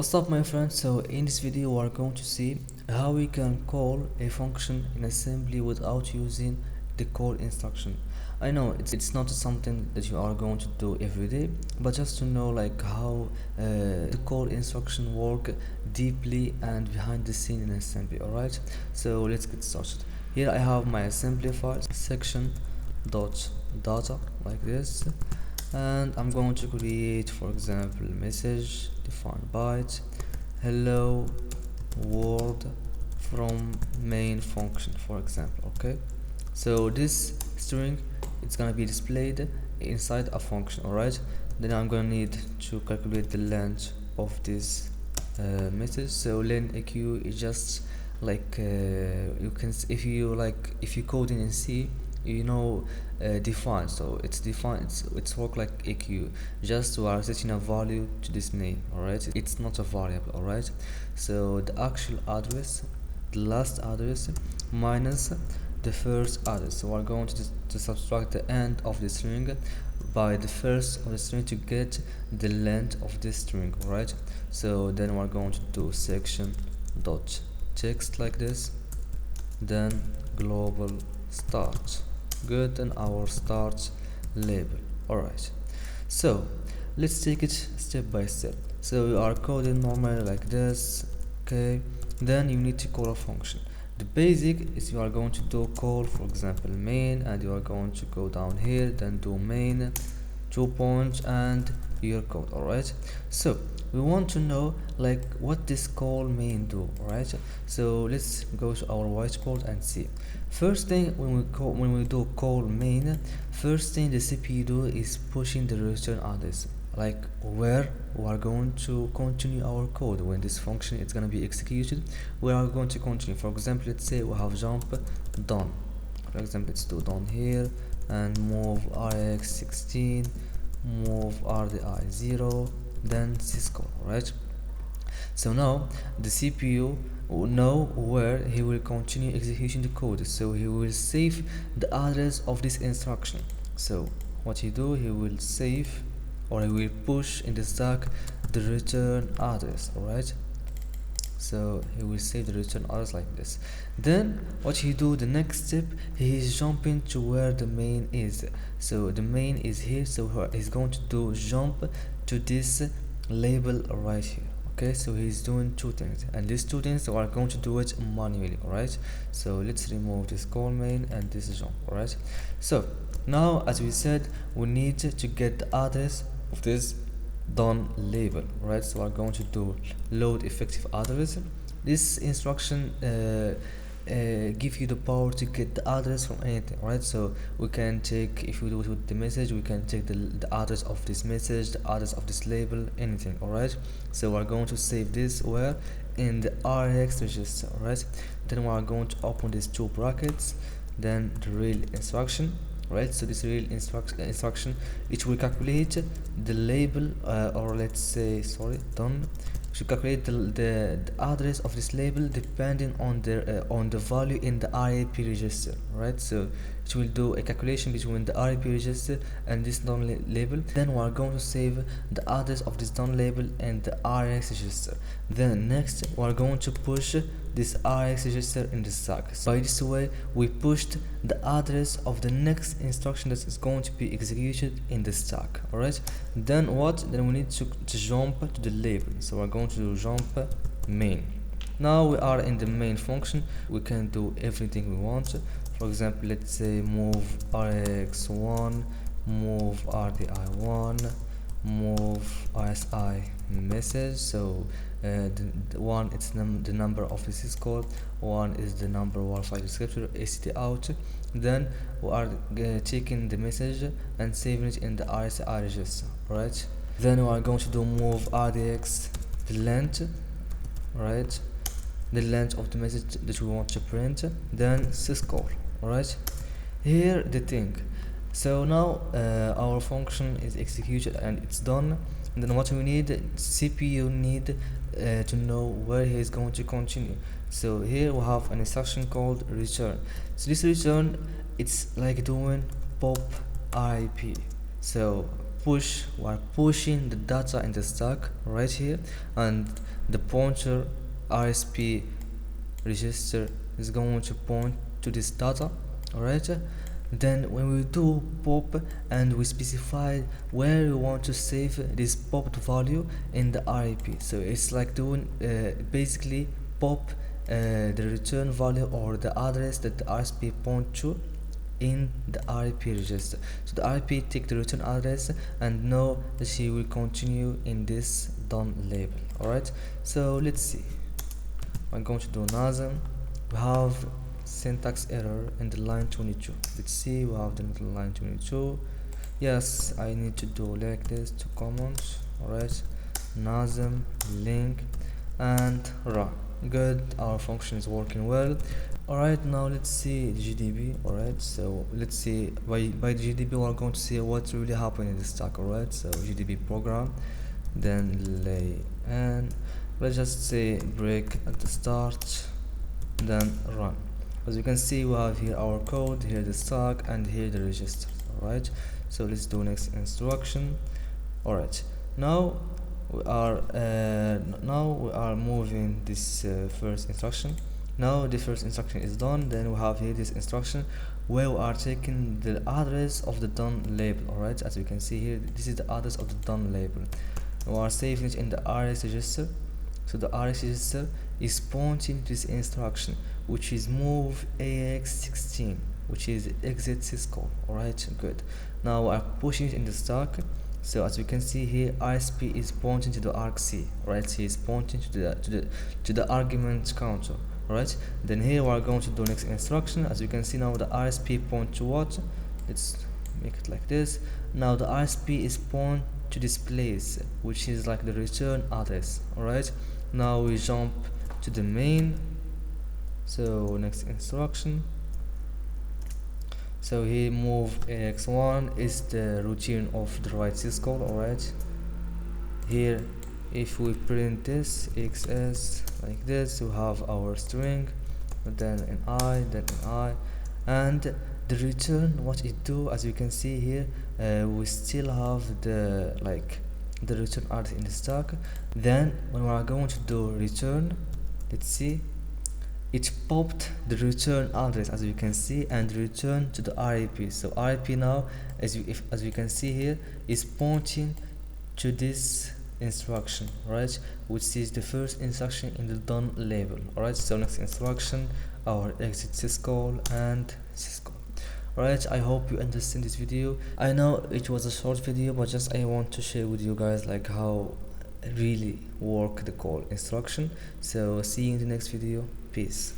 What's up my friends, so in this video we are going to see how we can call a function in assembly without using the call instruction. I know it's not something that you are going to do every day, but just to know like how the call instruction work deeply and behind the scene in assembly. Alright, so let's get started. Here I have my assembly file section dot data like this, and I'm going to create, for example, message define byte hello world from main function, for example. Okay, so this string it's gonna be displayed inside a function. All right, then I'm gonna need to calculate the length of this message. So len eq is just like you can, if you code in C, you know, define. So it's defined, it's work like eq, just we are setting a value to this name. All right, it's not a variable. All right, so the actual address, the last address minus the first address. So we're going to subtract the end of the string by the first of the string to get the length of this string. All right, so then we're going to do section dot text like this, then global start. Good, and our start label. Alright, so let's take it step by step. So you are coding normally like this. Okay, then you need to call a function. The basic is you are going to do call, for example, main, and you are going to go down here, then do main 2 points and your code. Alright, so we want to know like what this call main do. Alright, so let's go to our whiteboard and see. First thing, when we do call main, first thing the CPU do is pushing the return address, like where we are going to continue our code. When this function is going to be executed, we are going to continue. For example, let's say we have jump done. For example, let's do done here and move rx 16, move rdi 0, then syscall. Right, so now the CPU will know where he will continue executing the code, so he will save the address of this instruction. So what he do, he will save, or he will push in the stack the return address. Alright, so he will save the return address like this. Then what he do, the next step, he is jumping to where the main is. So the main is here, so he's going to do jump to this label right here. Okay, so he's doing two things, and these two things are going to do it manually. All right, so let's remove this call main and this jump. All right, so now as we said, we need to get the address of this done label. Right, so we're going to do load effective address. This instruction give you the power to get the address from anything. Right, so we can take, if we do it with the message, we can take the address of this message, the address of this label, anything. All right, so we're going to save this where in the rx register. All right, then we are going to open these two brackets, then the real instruction. Right, so this real instruction it will calculate the label, or let's say, sorry, done, to calculate the address of this label depending on the value in the RAP register. Right, so it will do a calculation between the RAP register and this done label. Then we are going to save the address of this done label and the RX register. Then next we are going to push this RX register in the stack. So by this way we pushed the address of the next instruction that is going to be executed in the stack. Alright, then what, then we need to jump to the label, so we're going to jump main. Now we are in the main function, we can do everything we want. For example, let's say move rx1, move rdi1, move rsi message. So the one, it's the number of the syscall, one is the number of file descriptor, act out. Then we are taking the message and saving it in the rsi register. Right, then we are going to do move rdx the length. Right, the length of the message that we want to print, then syscall. Alright, here the thing, so now our function is executed and it's done. And then what we need, CPU need to know where he is going to continue. So here we have an instruction called return. So this return, it's like doing pop RIP. So we are pushing the data in the stack right here, and the pointer RSP register is going to point to this data. Alright, then when we do pop and we specify where we want to save this popped value in the RIP, so it's like doing basically pop the return value or the address that the RSP point to in the RIP register. So the RIP take the return address and know that she will continue in this done label. Alright, so let's see. I'm going to do another. We have syntax error in the line 22. Let's see, we have the line 22. Yes, I need to do like this, two comments. Alright, Nazem, link, and run. Good, our function is working well. Alright, now let's see the GDB. Alright, so let's see by the GDB we're going to see what really happened in the stack. Alright, so GDB program, then lay, and let's just say break at the start, then run. As you can see, we have here our code, here the stack, and here the register. Alright, so let's do next instruction. Alright, now we are moving this first instruction. Now the first instruction is done, then we have here this instruction where we are taking the address of the done label. Alright, as you can see here, this is the address of the done label. We are saving it in the RS register. So the RS register is pointing to this instruction, which is move AX16, which is exit syscall. Alright, good. Now we are pushing it in the stack. So as you can see here, RSP is pointing to the argc. Right, he is pointing to the argument counter. Right, then here we are going to do next instruction. As you can see now, the RSP point to what? Let's make it like this. Now the RSP is point to this place, which is like the return address. Alright, now we jump to the main. So next instruction. So here move AX1 is the routine of the right syscall. Alright, here if we print this XS like this, we have our string, then an I, then an I, and the return, what it do, as you can see here, we still have the return address in the stack. Then when we are going to do return, let's see, it popped the return address, as you can see, and return to the RIP. So RIP now, as you can see here, is pointing to this instruction, right, which is the first instruction in the done label. Alright, so next instruction, our exit syscall and syscall. Alright, I hope you understand this video. I know it was a short video, but just I want to share with you guys like how really work the call instruction. So see you in the next video. Peace.